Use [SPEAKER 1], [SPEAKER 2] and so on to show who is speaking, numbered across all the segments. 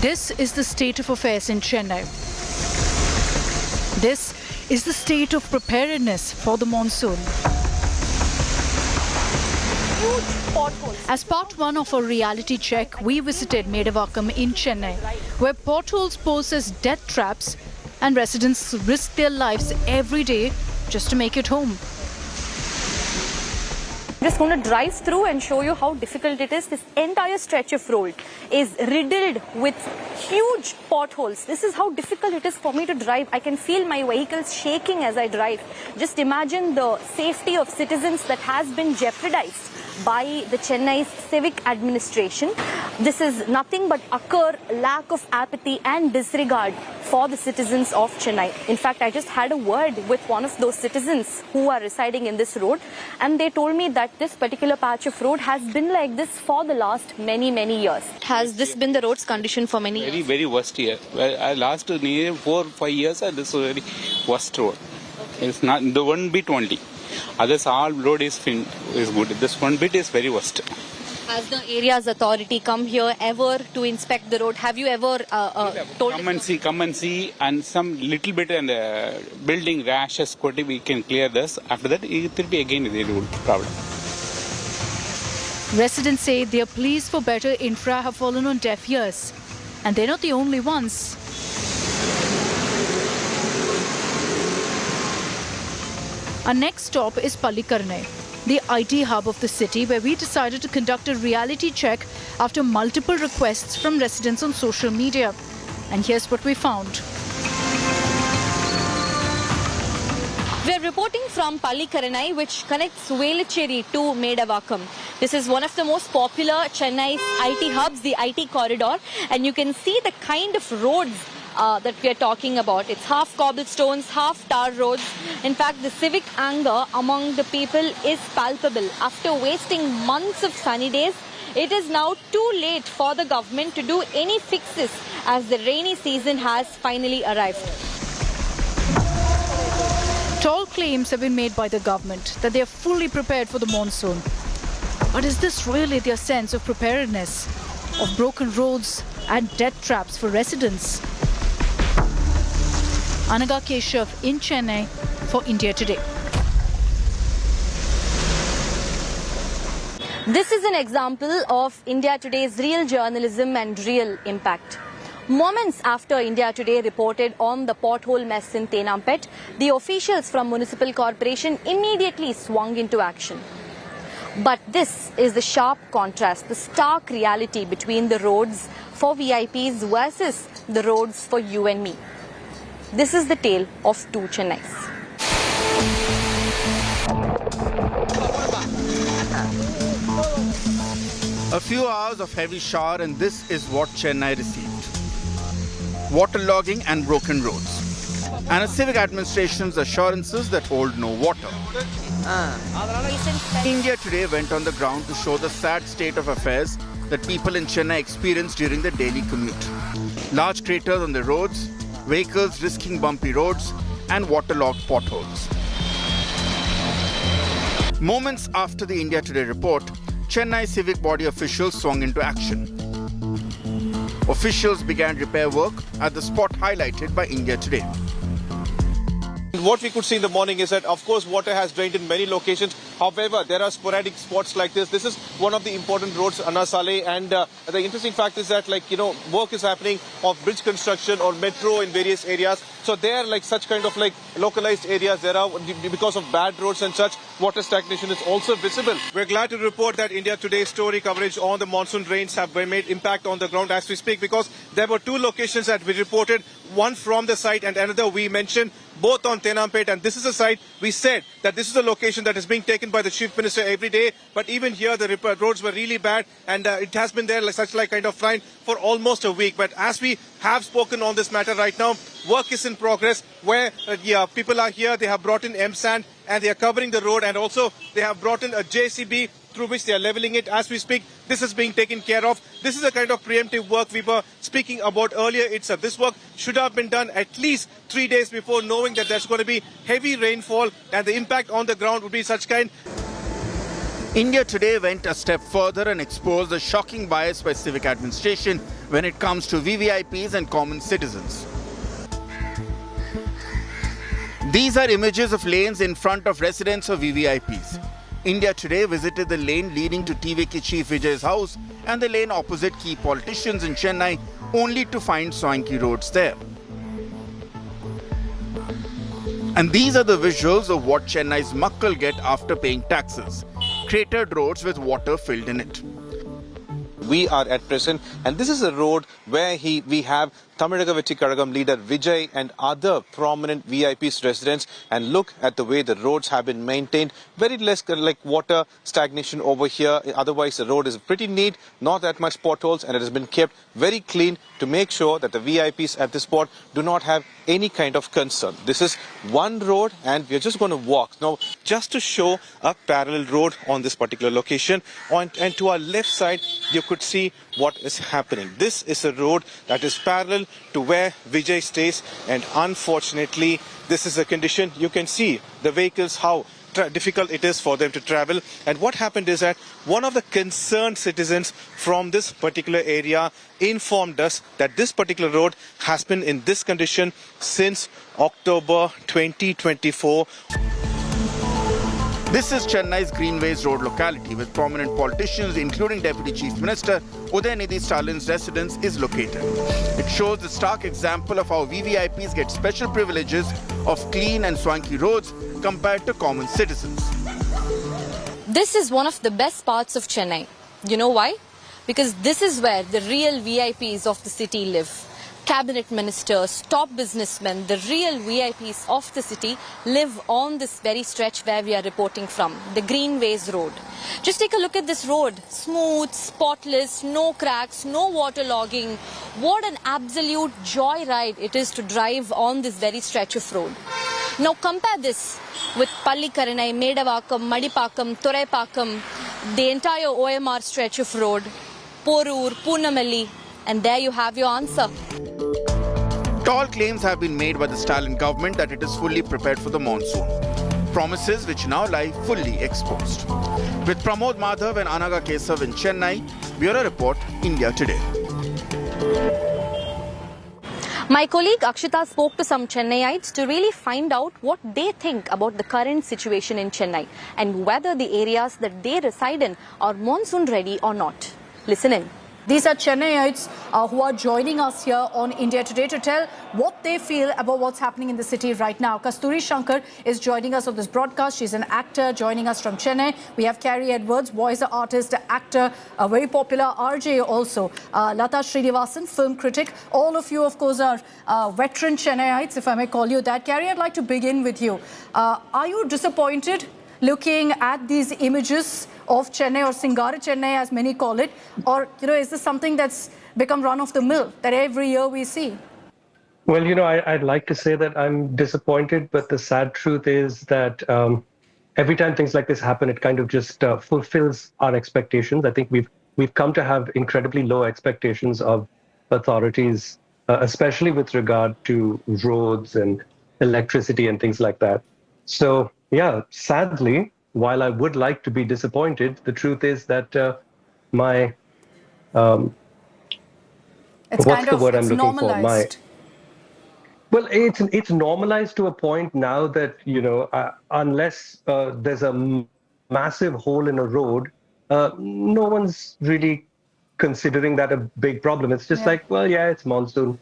[SPEAKER 1] This is the state of affairs in Chennai. This is the state of preparedness for the monsoon.
[SPEAKER 2] Huge potholes.
[SPEAKER 1] As part one of our reality check, we visited Medavakam in Chennai, where potholes pose as death traps and residents risk their lives every day just to make it home.
[SPEAKER 2] I'm just going to drive through and show you how difficult it is. This entire stretch of road is riddled with huge potholes. This is how difficult it is for me to drive. I can feel my vehicles shaking as I drive. Just imagine the safety of citizens that has been jeopardized by the Chennai's civic administration. This is nothing but occur lack of apathy and disregard for the citizens of Chennai. In fact, I just had a word with one of those citizens who are residing in this road, and they told me that this particular patch of road has been like this for the last many years. Has this been the road's condition for many years?
[SPEAKER 3] Very worst year. Well, last 4 or 5 years, this is very worst road. Okay. It's not the one bit only. Others all road is good. This one bit is very worst.
[SPEAKER 2] Has the area's authority come here ever to inspect the road? Have you ever told?
[SPEAKER 3] Come and see, and some little bit and building rashes, we can clear this. After that, it will be again the road problem.
[SPEAKER 1] Residents say their pleas for better infra have fallen on deaf ears, and they're not the only ones. Our next stop is Chennai, the IT hub of the city, where we decided to conduct a reality check after multiple requests from residents on social media. And here's what we found.
[SPEAKER 2] We're reporting from Chennai, which connects Velicheri to Medavakam. This is one of the most popular Chennai's IT hubs, the IT corridor, and you can see the kind of roads that we are talking about. It's half cobblestones, half tar roads. In fact, the civic anger among the people is palpable. After wasting months of sunny days, it is now too late for the government to do any fixes as the rainy season has finally arrived.
[SPEAKER 1] Tall claims have been made by the government that they are fully prepared for the monsoon. But is this really their sense of preparedness, of broken roads and death traps for residents? Anaga Keshav in Chennai for India Today.
[SPEAKER 2] This is an example of India Today's real journalism and real impact. Moments after India Today reported on the pothole mess in Tenampet, the officials from Municipal Corporation immediately swung into action. But this is the sharp contrast, the stark reality between the roads for VIPs versus the roads for you and me. This is the tale of two Chennais.
[SPEAKER 4] A few hours of heavy shower and this is what Chennai received. Waterlogging and broken roads. And a civic administration's assurances that hold no water. India Today went on the ground to show the sad state of affairs that people in Chennai experience during their daily commute. Large craters on the roads, vehicles risking bumpy roads, and waterlogged potholes. Moments after the India Today report, Chennai civic body officials swung into action. Officials began repair work at the spot highlighted by India Today.
[SPEAKER 5] What we could see in the morning is that, of course, water has drained in many locations. However, there are sporadic spots like this. This is one of the important roads, Anna Saleh, and the interesting fact is that, work is happening of bridge construction or metro in various areas. So there, such kind of localized areas, there are, because of bad roads and such, water stagnation is also visible. We're glad to report that India Today's story coverage on the monsoon rains have made impact on the ground as we speak, because there were two locations that we reported, one from the site and another we mentioned, both on Tenampet, and this is a site we said that this is a location that is being taken by the Chief Minister every day, but even here the roads were really bad and it has been there kind of fine for almost a week. But as we have spoken on this matter right now, work is in progress where people are here, they have brought in M-sand and they are covering the road, and also they have brought in a JCB through which they are leveling it. As we speak, this is being taken care of. This is the kind of preemptive work we were speaking about earlier. This work should have been done at least 3 days before, knowing that there's going to be heavy rainfall and the impact on the ground would be such kind.
[SPEAKER 4] India Today went a step further and exposed the shocking bias by civic administration when it comes to VVIPs and common citizens. These are images of lanes in front of residents of VVIPs. India Today visited the lane leading to TVK Chief Vijay's house and the lane opposite key politicians in Chennai, only to find swanky roads there. And these are the visuals of what Chennai's muckal get after paying taxes. Cratered roads with water filled in it.
[SPEAKER 5] We are at present, and this is a road where we have Tamizhaga Vetti Kazhagam leader Vijay and other prominent VIPs residents, and look at the way the roads have been maintained. Very less like water stagnation over here. Otherwise, the road is pretty neat, not that much potholes, and it has been kept very clean to make sure that the VIPs at this spot do not have any kind of concern. This is one road, and we are just going to walk now just to show a parallel road on this particular location. And to our left side, you could see what is happening. This is a road that is parallel to where Vijay stays, and unfortunately this is a condition. You can see the vehicles, how difficult it is for them to travel. And what happened is that one of the concerned citizens from this particular area informed us that this particular road has been in this condition since October 2024.
[SPEAKER 4] This is Chennai's Greenways Road locality, with prominent politicians, including Deputy Chief Minister Udayanidhi Stalin's residence, is located. It shows the stark example of how VVIPs get special privileges of clean and swanky roads compared to common citizens.
[SPEAKER 2] This is one of the best parts of Chennai. You know why? Because this is where the real VIPs of the city live. Cabinet ministers, top businessmen, the real VIPs of the city live on this very stretch where we are reporting from, the Greenways Road. Just take a look at this road. Smooth, spotless, no cracks, no waterlogging. What an absolute joyride it is to drive on this very stretch of road. Now compare this with Pallikaranai, Medavakkam, Madipakam, Thuraipakam, the entire OMR stretch of road, Porur, Poonamalli, and there you have your answer.
[SPEAKER 4] Tall claims have been made by the Stalin government that it is fully prepared for the monsoon. Promises which now lie fully exposed. With Pramod Madhav and Anaga Kesav in Chennai, Bureau Report, India Today.
[SPEAKER 2] My colleague Akshita spoke to some Chennaiites to really find out what they think about the current situation in Chennai and whether the areas that they reside in are monsoon ready or not. Listen in.
[SPEAKER 1] These are Chennaiites who are joining us here on India Today to tell what they feel about what's happening in the city right now. Kasturi Shankar is joining us on this broadcast. She's an actor joining us from Chennai. We have Carrie Edwards, voice artist, actor, a very popular RJ also. Lata Srinivasan, film critic. All of you, of course, are veteran Chennaiites, if I may call you that. Carrie, I'd like to begin with you. Are you disappointed looking at these images of Chennai, or Singara Chennai as many call it? Or, is this something that's become run of the mill that every year we see?
[SPEAKER 6] Well, I'd like to say that I'm disappointed, but the sad truth is that every time things like this happen, it kind of just fulfills our expectations. I think we've come to have incredibly low expectations of authorities, especially with regard to roads and electricity and things like that. So, yeah, sadly, while I would like to be disappointed, the truth is that my
[SPEAKER 1] it's
[SPEAKER 6] what's the word I'm looking
[SPEAKER 1] normalized.
[SPEAKER 6] for? Well, it's normalized to a point now that unless there's a massive hole in a road, no one's really considering that a big problem. It's just like, well, yeah, it's monsoon.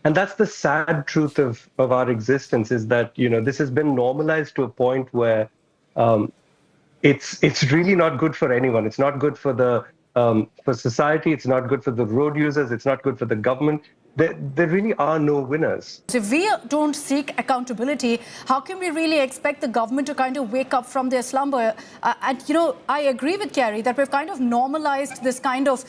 [SPEAKER 6] And that's the sad truth of our existence, is that, this has been normalized to a point where it's really not good for anyone. It's not good for for society. It's not good for the road users. It's not good for the government. There really are no winners.
[SPEAKER 1] If we don't seek accountability, how can we really expect the government to kind of wake up from their slumber? I agree with Carrie that we've kind of normalized this kind of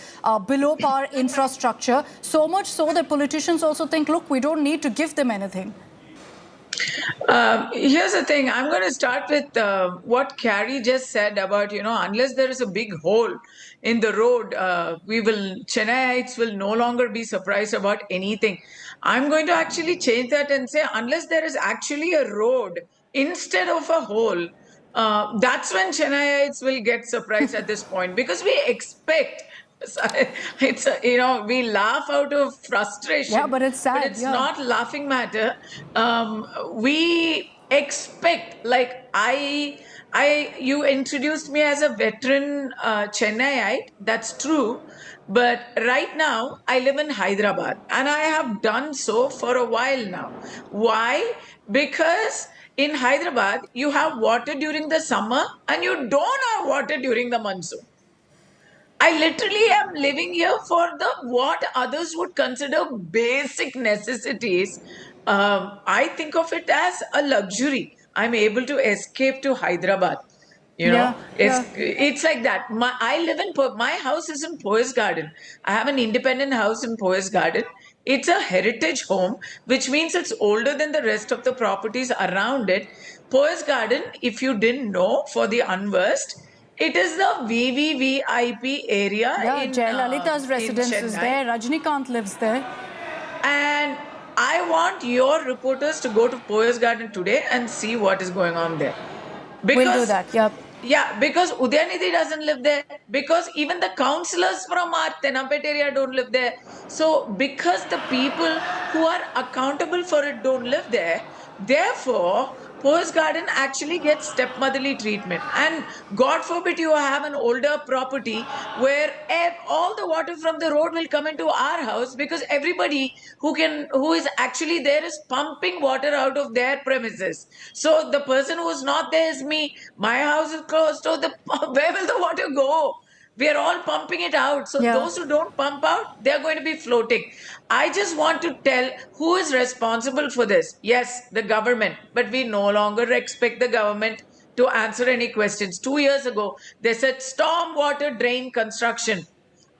[SPEAKER 1] below par infrastructure, so much so that politicians also think, look, we don't need to give them anything.
[SPEAKER 7] Here's the thing. I'm going to start with what Carrie just said about, unless there is a big hole in the road, Chennaiites will no longer be surprised about anything. I'm going to actually change that and say, unless there is actually a road instead of a hole, that's when Chennaiites will get surprised at this point, because we expect It's we laugh out of frustration.
[SPEAKER 2] Yeah, but it's sad,
[SPEAKER 7] But it's
[SPEAKER 2] yeah.
[SPEAKER 7] not laughing matter. We expect, like you introduced me as a veteran Chennaiite. That's true. But right now, I live in Hyderabad, and I have done so for a while now. Why? Because in Hyderabad, you have water during the summer, and you don't have water during the monsoon. I literally am living here for the what others would consider basic necessities. I think of it as a luxury. I'm able to escape to Hyderabad.
[SPEAKER 2] Yeah,
[SPEAKER 7] It's like that. I live in my house is in Poise Garden. I have an independent house in Poise Garden. It's a heritage home, which means it's older than the rest of the properties around it. Poise Garden, if you didn't know, for the unversed, it is the VVVIP area
[SPEAKER 2] Yeah,
[SPEAKER 7] in
[SPEAKER 2] Jayalalitha's
[SPEAKER 7] in
[SPEAKER 2] residence is
[SPEAKER 7] Chennai.
[SPEAKER 2] there. Rajnikant lives there.
[SPEAKER 7] And I want your reporters to go to Poise Garden today and see what is going on there.
[SPEAKER 2] We'll do that, yeah.
[SPEAKER 7] Yeah, because Udayanidhi doesn't live there. Because even the councillors from our Tenampet area don't live there. So, because the people who are accountable for it don't live there, therefore, Poise Garden actually gets stepmotherly treatment. And God forbid you have an older property where all the water from the road will come into our house because everybody who is actually there is pumping water out of their premises. So the person who is not there is me. My house is closed. So where will the water go? We are all pumping it out. So
[SPEAKER 2] Yeah.
[SPEAKER 7] those who don't pump out, they're going to be floating. I just want to tell who is responsible for this. Yes, the government, but we no longer expect the government to answer any questions. 2 years ago, they said stormwater drain construction,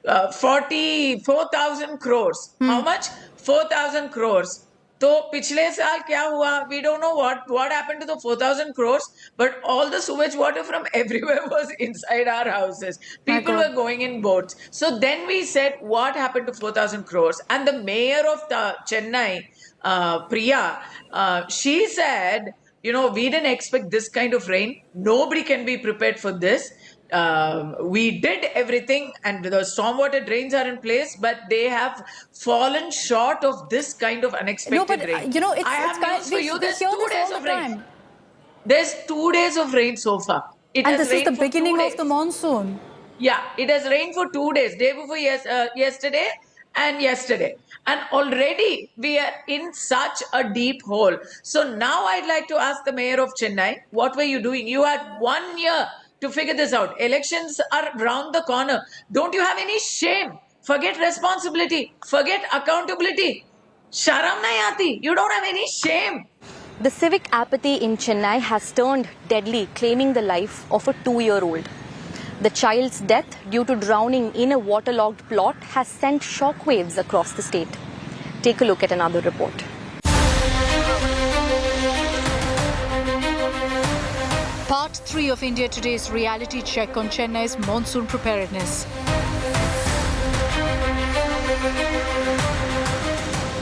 [SPEAKER 7] 4,000 crores. How much? 4,000 crores. तो पिछले साल क्या हुआ? We don't know what happened to the 4,000 crores, but all the sewage water from everywhere was inside our houses. People were going in boats. So then we said, what happened to 4,000 crores? And the mayor of the Chennai, Priya, she said, we didn't expect this kind of rain. Nobody can be prepared for this. We did everything and the stormwater drains are in place, but they have fallen short of this kind of unexpected rain. I have news for you. There's 2 days of rain. There's 2 days of rain so far.
[SPEAKER 2] And this is the beginning of the monsoon.
[SPEAKER 7] Yeah, it has rained for 2 days. Day before yesterday and yesterday. And already we are in such a deep hole. So now I'd like to ask the mayor of Chennai, what were you doing? You had 1 year to figure this out. Elections are round the corner. Don't you have any shame? Forget responsibility. Forget accountability. Sharam nahi aati. You don't have any shame.
[SPEAKER 2] The civic apathy in Chennai has turned deadly, claiming the life of a 2-year-old. The child's death due to drowning in a waterlogged plot has sent shockwaves across the state. Take a look at another report.
[SPEAKER 1] Part 3 of India Today's reality check on Chennai's monsoon preparedness.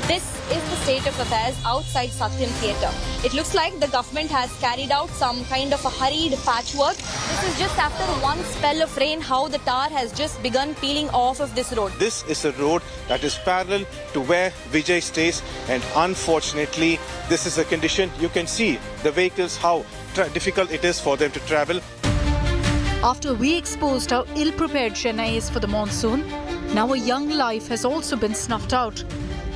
[SPEAKER 8] This is the state of affairs outside Satyam Theatre. It looks like the government has carried out some kind of a hurried patchwork. This is just after one spell of rain how the tar has just begun peeling off of this road.
[SPEAKER 5] This is a road that is parallel to where Vijay stays, and unfortunately this is a condition. You can see the vehicles, how difficult it is for them to travel.
[SPEAKER 1] After we exposed how ill-prepared Chennai is for the monsoon, now a young life has also been snuffed out.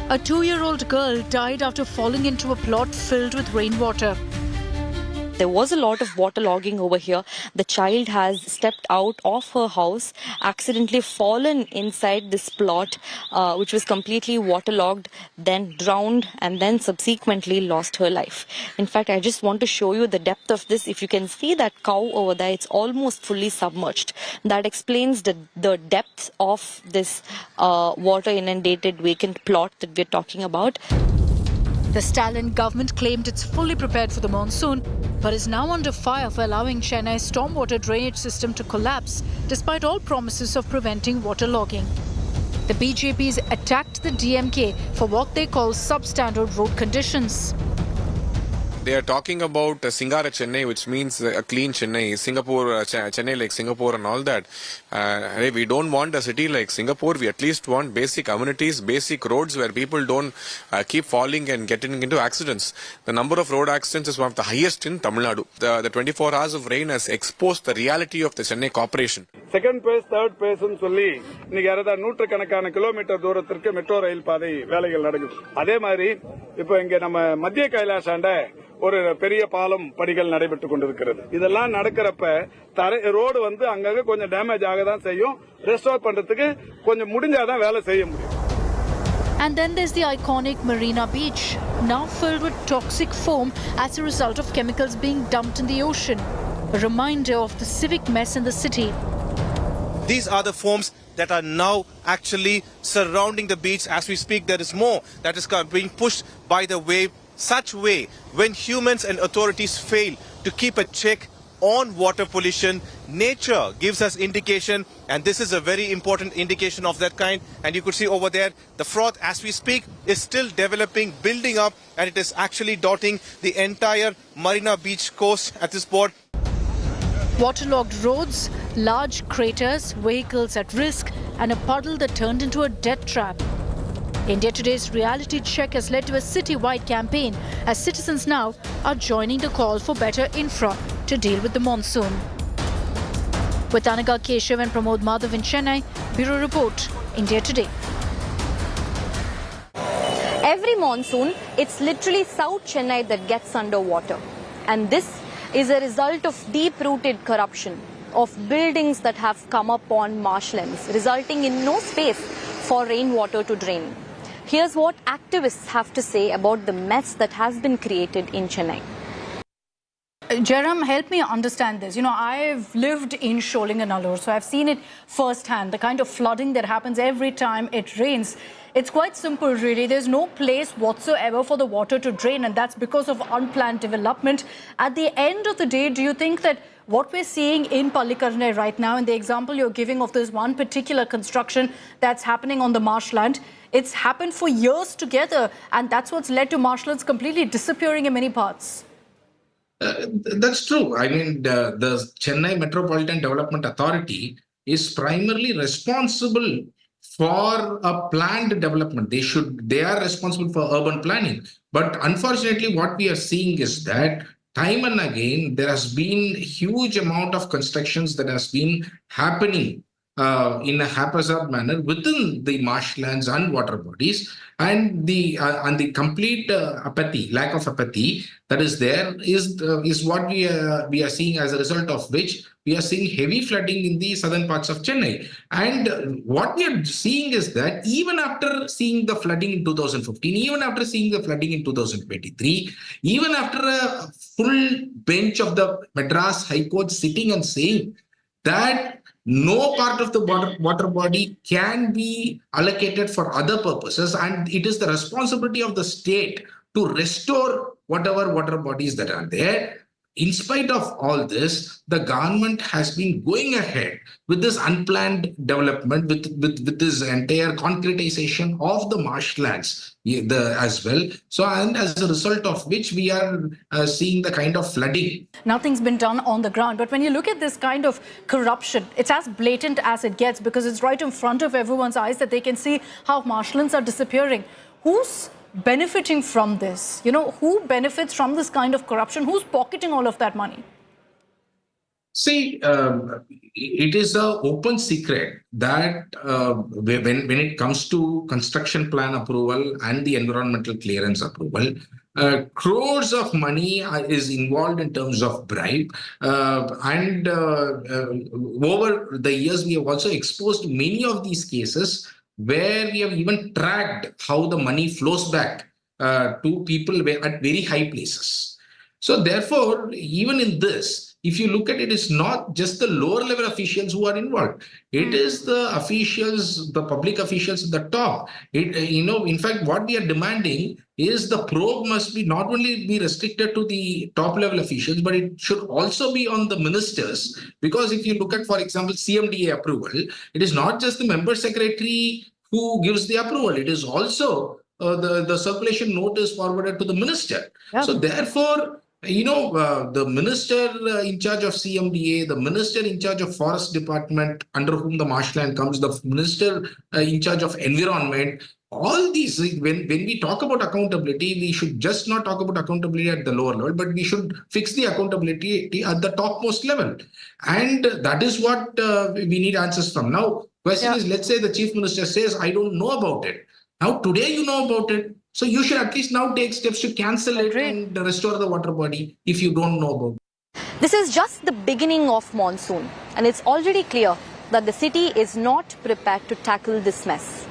[SPEAKER 1] A 2-year-old girl died after falling into a plot filled with rainwater.
[SPEAKER 8] There was a lot of waterlogging over here. The child has stepped out of her house, accidentally fallen inside this plot, which was completely waterlogged, then drowned, and then subsequently lost her life. In fact, I just want to show you the depth of this. If you can see that cow over there, it's almost fully submerged. That explains the depth of this water inundated vacant plot that we're talking about.
[SPEAKER 1] The Stalin government claimed it's fully prepared for the monsoon, but is now under fire for allowing Chennai's stormwater drainage system to collapse, despite all promises of preventing waterlogging. The BJP's attacked the DMK for what they call substandard road conditions.
[SPEAKER 9] They are talking about Singara Chennai, which means a clean Chennai, Singapore, Chennai like Singapore and all that. Hey, we don't want a city like Singapore. We at least want basic amenities, basic roads where people don't keep falling and getting into accidents. The number of road accidents is one of the highest in Tamil Nadu. The 24 hours of rain has exposed the reality of the Chennai corporation.
[SPEAKER 10] Second base third பேஸ்னு சொல்லி இன்னைக்கு யாராவது நூற்றுக்கணக்கான kilometre தூரத்திற்கு metro rail பாதை வேலைகள் நடக்குது. அதே மாதிரி இப்போ இங்க நம்ம மத்திய கைலாசாண்ட ஒரு பெரிய பாலம் பணிகள் நடைபெற்றுக் கொண்டிருக்கிறது. இதெல்லாம் நடக்கிறப்ப ரோடு வந்து அங்கங்க கொஞ்சம் டேமேஜ் ஆகதான் செய்யும். ரெஸ்டோர் பண்றதுக்கு கொஞ்சம் முடிஞ்சாதான் வேலை செய்ய முடியும்.
[SPEAKER 1] And then there's the iconic Marina Beach, now filled with toxic foam as a result of chemicals being dumped in the ocean. A reminder of the civic mess in the city.
[SPEAKER 5] These are the foams that are now actually surrounding the beach. As we speak, there is more that is being pushed by the wave. Such way, when humans and authorities fail to keep a check on water pollution, nature gives us indication, and this is a very important indication of that kind. And you could see over there, the froth as we speak is still developing, building up, and it is actually dotting the entire Marina Beach coast at this spot.
[SPEAKER 1] Waterlogged roads, large craters, vehicles at risk, and a puddle that turned into a death trap. India Today's reality check has led to a city-wide campaign as citizens now are joining the call for better infra to deal with the monsoon. With Anaga Keshav and Pramod Madhav in Chennai, Bureau Report, India Today.
[SPEAKER 2] Every monsoon, it's literally South Chennai that gets underwater. And this is a result of deep-rooted corruption, of buildings that have come up on marshlands, resulting in no space for rainwater to drain. Here's what activists have to say about the mess that has been created in Chennai.
[SPEAKER 1] Jairam, help me understand this. You know, I've lived in Sholinganallur, so I've seen it firsthand, the kind of flooding that happens every time it rains. It's quite simple, really. There's no place whatsoever for the water to drain, and that's because of unplanned development. At the end of the day, do you think that what we're seeing in Pallikarnai right now, in the example you're giving of this one particular construction that's happening on the marshland, it's happened for years together, and that's what's led to marshlands completely disappearing in many parts?
[SPEAKER 11] That's true. I mean, the Chennai Metropolitan Development Authority is primarily responsible for a planned development. They are responsible for urban planning. But unfortunately, what we are seeing is that time and again, there has been a huge amount of constructions that has been happening in a haphazard manner within the marshlands and water bodies, and the complete apathy, lack of apathy that is there is what we are seeing, as a result of which we are seeing heavy flooding in the southern parts of Chennai. And what we are seeing is that even after seeing the flooding in 2015, even after seeing the flooding in 2023, even after a full bench of the Madras High Court sitting and saying that no part of the water body can be allocated for other purposes, and it is the responsibility of the state to restore whatever water bodies that are there. In spite of all this, the government has been going ahead with this unplanned development, with this entire concretization of the marshlands as well. So, and as a result of which we are seeing the kind of flooding.
[SPEAKER 1] Nothing's been done on the ground. But when you look at this kind of corruption, it's as blatant as it gets, because it's right in front of everyone's eyes that they can see how marshlands are disappearing. Who's benefiting from this? You know, who benefits from this kind of corruption? Who's pocketing all of that money?
[SPEAKER 11] See, it is an open secret that when it comes to construction plan approval and the environmental clearance approval, crores of money is involved in terms of bribe. And over the years, we have also exposed many of these cases where we have even tracked how the money flows back to people at very high places. So therefore, even in this, if you look at it, it's not just the lower level officials who are involved. It is the officials, the public officials at the top. In fact, what we are demanding is the probe must be not only be restricted to the top level officials, but it should also be on the ministers. Because if you look at, for example, CMDA approval, it is not just the member secretary who gives the approval. It is also the circulation note is forwarded to the minister.
[SPEAKER 1] Yeah.
[SPEAKER 11] So therefore, the minister in charge of CMDA, the minister in charge of forest department, under whom the marshland comes, the minister in charge of environment, all these, when we talk about accountability, we should just not talk about accountability at the lower level, but we should fix the accountability at the topmost level. And that is what we need answers from. Now, question is, let's say the chief minister says, I don't know about it. Now, today you know about it. So you should at least now take steps to cancel it and restore the water body if you don't know about it.
[SPEAKER 2] This is just the beginning of monsoon, and it's already clear that the city is not prepared to tackle this mess.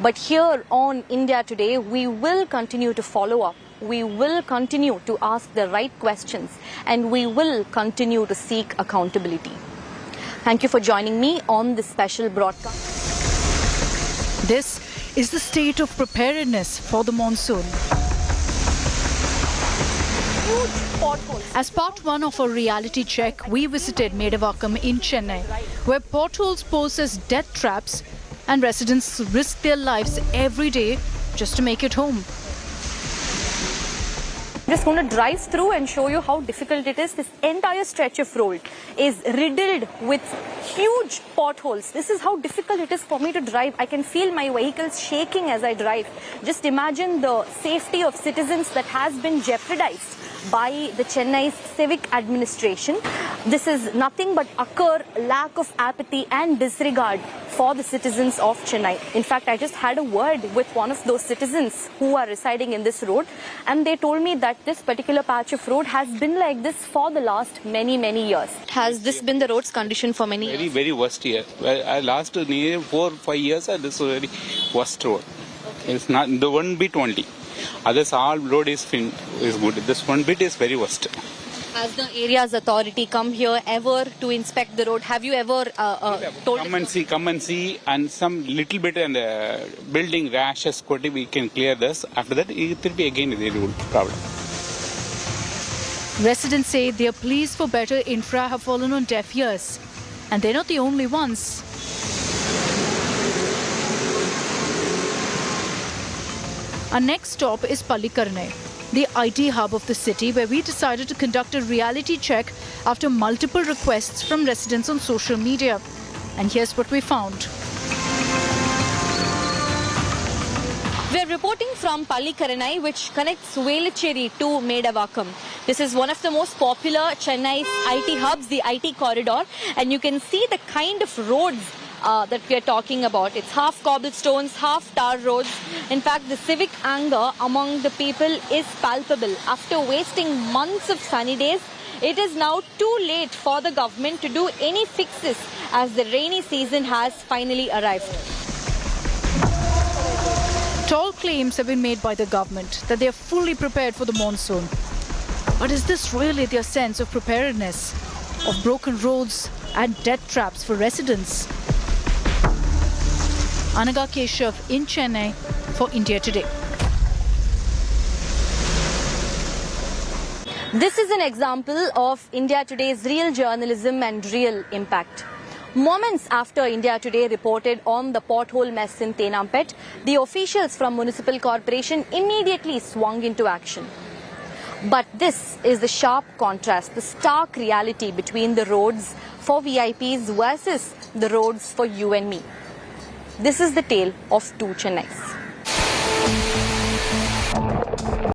[SPEAKER 2] But here on India Today, we will continue to follow up. We will continue to ask the right questions, and we will continue to seek accountability. Thank you for joining me on this special broadcast.
[SPEAKER 1] This is the state of preparedness for the monsoon.
[SPEAKER 2] Huge potholes.
[SPEAKER 1] As part one of our reality check, we visited Medavakkam in Chennai, where potholes pose as death traps and residents risk their lives every day just to make it home.
[SPEAKER 2] I'm just going to drive through and show you how difficult it is. This entire stretch of road is riddled with huge potholes. This is how difficult it is for me to drive. I can feel my vehicles shaking as I drive. Just imagine the safety of citizens that has been jeopardized by the Chennai's civic administration. This is nothing but utter lack of apathy and disregard for the citizens of Chennai. In fact, I just had a word with one of those citizens who are residing in this road, and they told me that this particular patch of road has been like this for the last many years. Has this been the road's condition for many years?
[SPEAKER 3] Very worst year. I last near 4 or 5 years, and this is very worst road. It's not the one bit only. Others all road is good. This one bit is very worst.
[SPEAKER 2] Has the area's authority come here ever to inspect the road? Have you ever told?
[SPEAKER 3] Come and see, and some little bit and building rashes, we can clear this. After that, it will be again the road problem.
[SPEAKER 1] Residents say their pleas for better infra have fallen on deaf ears, and they're not the only ones. Our next stop is Pallikarnai, the IT hub of the city, where we decided to conduct a reality check after multiple requests from residents on social media. And here's what we found.
[SPEAKER 2] We're reporting from Pallikarnai, which connects Velachery to Medavakkam. This is one of the most popular Chennai's IT hubs, the IT corridor, and you can see the kind of roads that we are talking about. It's half cobblestones, half tar roads. In fact, the civic anger among the people is palpable. After wasting months of sunny days, it is now too late for the government to do any fixes as the rainy season has finally arrived.
[SPEAKER 1] Tall claims have been made by the government that they are fully prepared for the monsoon. But is this really their sense of preparedness, of broken roads and death traps for residents? Anaga Keshav in Chennai for India Today.
[SPEAKER 2] This is an example of India Today's real journalism and real impact. Moments after India Today reported on the pothole mess in Tenampet, the officials from Municipal Corporation immediately swung into action. But this is the sharp contrast, the stark reality between the roads for VIPs versus the roads for you and me. This is the tale of two Chennais.